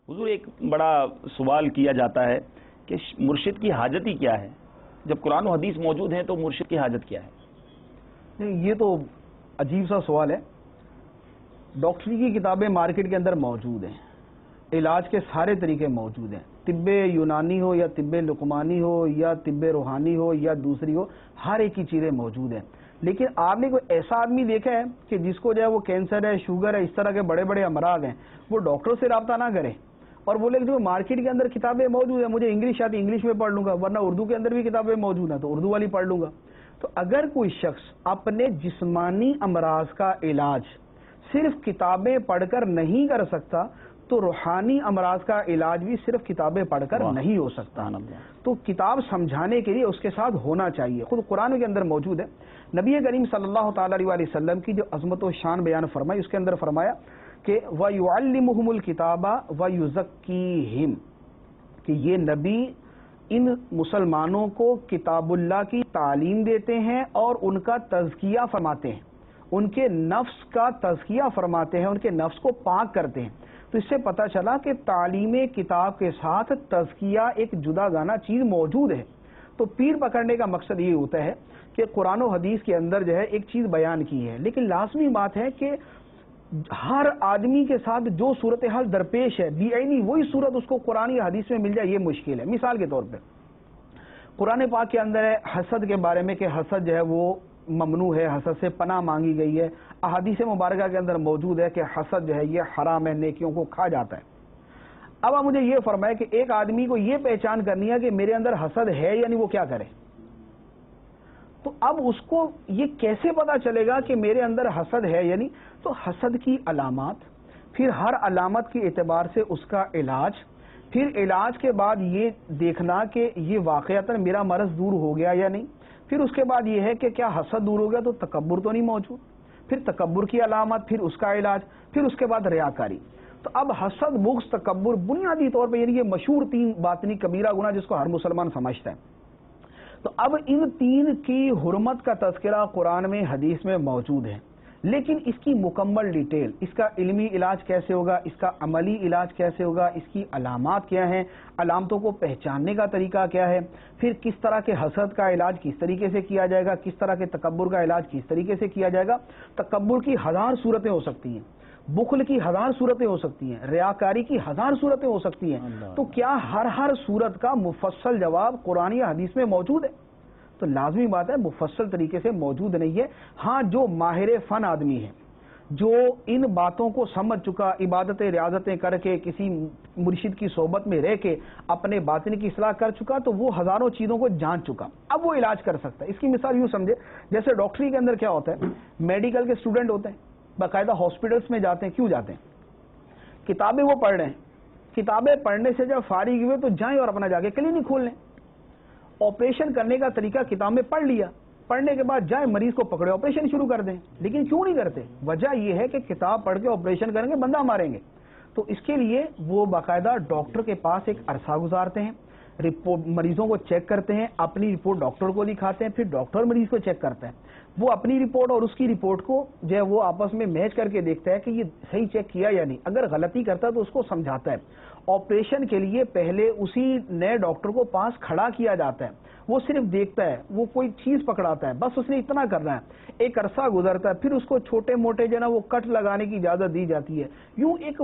حضور ایک بڑا سوال کیا جاتا ہے کہ مرشد کی حاجت ہی کیا ہے؟ جب قرآن و حدیث موجود ہیں تو مرشد کی حاجت کیا ہے؟ نہیں، یہ تو عجیب سا سوال ہے۔ ڈاکٹری کی کتابیں مارکیٹ کے اندر موجود ہیں، علاج کے سارے طریقے موجود ہیں، طب یونانی ہو یا طب لقمانی ہو یا طب روحانی ہو یا دوسری ہو، ہر ایک کی چیزیں موجود ہیں۔ لیکن آپ نے کوئی ایسا آدمی دیکھا ہے کہ جس کو جو ہے وہ کینسر ہے، شوگر ہے، اس طرح کے بڑے بڑے امراض ہیں، وہ ڈاکٹر سے رابطہ نہ کرے اور بولے کہ جو مارکیٹ کے اندر کتابیں موجود ہیں، مجھے انگلش آتی انگلش میں پڑھ لوں گا، ورنہ اردو کے اندر بھی کتابیں موجود ہیں تو اردو والی پڑھ لوں گا؟ تو اگر کوئی شخص اپنے جسمانی امراض کا علاج صرف کتابیں پڑھ کر نہیں کر سکتا تو روحانی امراض کا علاج بھی صرف کتابیں پڑھ کر نہیں ہو سکتا۔ تو کتاب سمجھانے کے لیے اس کے ساتھ ہونا چاہیے۔ خود قرآن کے اندر موجود ہے، نبی کریم صلی اللہ تعالی علیہ وسلم کی جو عظمت و شان بیان فرمائی، اس کے اندر فرمایا کہ وَيُعَلِّمُهُمُ الْكِتَابَ وَيُزَكِّيهِمْ، کہ یہ نبی ان مسلمانوں کو کتاب اللہ کی تعلیم دیتے ہیں اور ان کا تزکیہ فرماتے ہیں، ان کے نفس کا تزکیہ فرماتے ہیں، ان کے نفس کو پاک کرتے ہیں۔ تو اس سے پتہ چلا کہ تعلیم کتاب کے ساتھ تزکیہ ایک جدا گانا چیز موجود ہے۔ تو پیر پکڑنے کا مقصد یہ ہوتا ہے کہ قرآن و حدیث کے اندر جو ہے ایک چیز بیان کی ہے، لیکن لازمی بات ہے کہ ہر آدمی کے ساتھ جو صورتحال درپیش ہے بعینی وہی صورت اس کو قرآن یا حدیث میں مل جائے، یہ مشکل ہے۔ مثال کے طور پہ قرآن پاک کے اندر ہے حسد کے بارے میں کہ حسد جو ہے وہ ممنوع ہے، حسد سے پناہ مانگی گئی ہے۔ احادیث مبارکہ کے اندر موجود ہے کہ حسد جو ہے یہ حرام ہے، نیکیوں کو کھا جاتا ہے۔ اب آپ مجھے یہ فرمائے کہ ایک آدمی کو یہ پہچان کرنی ہے کہ میرے اندر حسد ہے یعنی وہ کیا کرے؟ تو اب اس کو یہ کیسے پتا چلے گا کہ میرے اندر حسد ہے؟ یعنی تو حسد کی علامات، پھر ہر علامت کے اعتبار سے اس کا علاج، پھر علاج کے بعد یہ دیکھنا کہ یہ واقعتاً میرا مرض دور ہو گیا یا نہیں، پھر اس کے بعد یہ ہے کہ کیا حسد دور ہو گیا تو تکبر تو نہیں موجود، پھر تکبر کی علامت، پھر اس کا علاج، پھر اس کے بعد ریاکاری۔ تو اب حسد، بغض، تکبر بنیادی طور پہ یعنی یہ مشہور تین باطنی کبیرہ گناہ جس کو ہر مسلمان سمجھتا ہے۔ تو اب ان تین کی حرمت کا تذکرہ قرآن میں حدیث میں موجود ہے، لیکن اس کی مکمل ڈیٹیل، اس کا علمی علاج کیسے ہوگا، اس کا عملی علاج کیسے ہوگا، اس کی علامات کیا ہیں، علامتوں کو پہچاننے کا طریقہ کیا ہے، پھر کس طرح کے حسد کا علاج کس طریقے سے کیا جائے گا، کس طرح کے تکبر کا علاج کس طریقے سے کیا جائے گا۔ تکبر کی ہزار صورتیں ہو سکتی ہیں، بخل کی ہزار صورتیں ہو سکتی ہیں، ریاکاری کی ہزار صورتیں ہو سکتی ہیں۔ تو کیا ہر صورت کا مفصل جواب قرآن یا حدیث میں موجود ہے؟ تو لازمی بات ہے مفصل طریقے سے موجود نہیں ہے۔ ہاں، جو ماہر فن آدمی ہے، جو ان باتوں کو سمجھ چکا، عبادتیں ریاضتیں کر کے کسی مرشد کی صحبت میں رہ کے اپنے باطن کی اصلاح کر چکا، تو وہ ہزاروں چیزوں کو جان چکا، اب وہ علاج کر سکتا ہے۔ اس کی مثال یوں سمجھے، جیسے ڈاکٹری کے اندر کیا ہوتا ہے، میڈیکل کے اسٹوڈنٹ ہوتے ہیں، باقاعدہ ہاسپٹلس میں جاتے ہیں، کیوں جاتے ہیں؟ کتابیں وہ پڑھ رہے ہیں، کتابیں پڑھنے سے جب فارغ ہوئے تو جائیں اور اپنا جا کے کلینک کھول لیں۔ آپریشن کرنے کا طریقہ کتاب میں پڑھ لیا، پڑھنے کے بعد جائیں مریض کو پکڑے آپریشن شروع کر دیں۔ لیکن کیوں نہیں کرتے؟ وجہ یہ ہے کہ کتاب پڑھ کے آپریشن کریں گے، بندہ ماریں گے۔ تو اس کے لیے وہ باقاعدہ ڈاکٹر کے پاس ایک عرصہ گزارتے ہیں، رپورٹ مریضوں کو چیک کرتے ہیں، اپنی رپورٹ ڈاکٹر کو دکھاتے ہیں، پھر ڈاکٹر مریض کو چیک کرتا ہے، وہ اپنی رپورٹ اور اس کی رپورٹ کو جو ہے وہ آپس میں میچ کر کے دیکھتا ہے کہ یہ صحیح چیک کیا یا نہیں۔ اگر غلطی کرتا ہے تو اس کو سمجھاتا ہے۔ آپریشن کے لیے پہلے اسی نئے ڈاکٹر کو پاس کھڑا کیا جاتا ہے، وہ صرف دیکھتا ہے، وہ کوئی چیز پکڑاتا ہے، بس اس نے اتنا کرنا ہے۔ ایک عرصہ گزرتا ہے، پھر اس کو چھوٹے موٹے جو نا وہ کٹ لگانے کی اجازت دی جاتی ہے۔ یوں ایک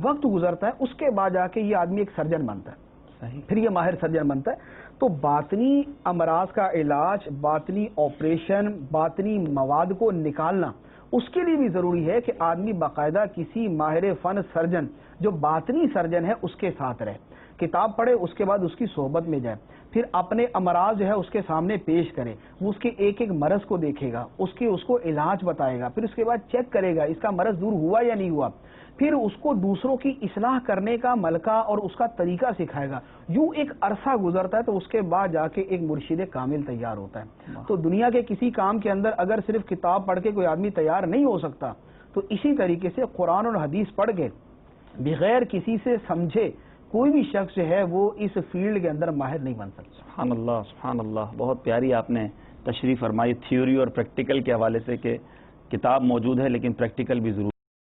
وقت گزرتا ہے، اس کے بعد جا کے یہ آدمی ایک سرجن بنتا ہے، پھر یہ ماہر سرجن بنتا ہے۔ تو باطنی امراض کا علاج، باطنی آپریشن، باطنی مواد کو نکالنا، اس کے لیے بھی ضروری ہے کہ آدمی باقاعدہ کسی ماہر فن سرجن جو باطنی سرجن ہے اس کے ساتھ رہے، کتاب پڑھے، اس کے بعد اس کی صحبت میں جائے، پھر اپنے امراض جو ہے اس کے سامنے پیش کرے، وہ اس کے ایک ایک مرض کو دیکھے گا، اس کو علاج بتائے گا، پھر اس کے بعد چیک کرے گا اس کا مرض دور ہوا یا نہیں ہوا، پھر اس کو دوسروں کی اصلاح کرنے کا ملکہ اور اس کا طریقہ سکھائے گا۔ یوں ایک عرصہ گزرتا ہے تو اس کے بعد جا کے ایک مرشد کامل تیار ہوتا ہے۔ تو دنیا کے کسی کام کے اندر اگر صرف کتاب پڑھ کے کوئی آدمی تیار نہیں ہو سکتا، تو اسی طریقے سے قرآن اور حدیث پڑھ کے بغیر کسی سے سمجھے کوئی بھی شخص جو ہے وہ اس فیلڈ کے اندر ماہر نہیں بن سکتا۔ سبحان اللہ، سبحان اللہ، بہت پیاری آپ نے تشریح فرمائی تھیوری اور پریکٹیکل کے حوالے سے کہ کتاب موجود ہے لیکن پریکٹیکل بھی ضرور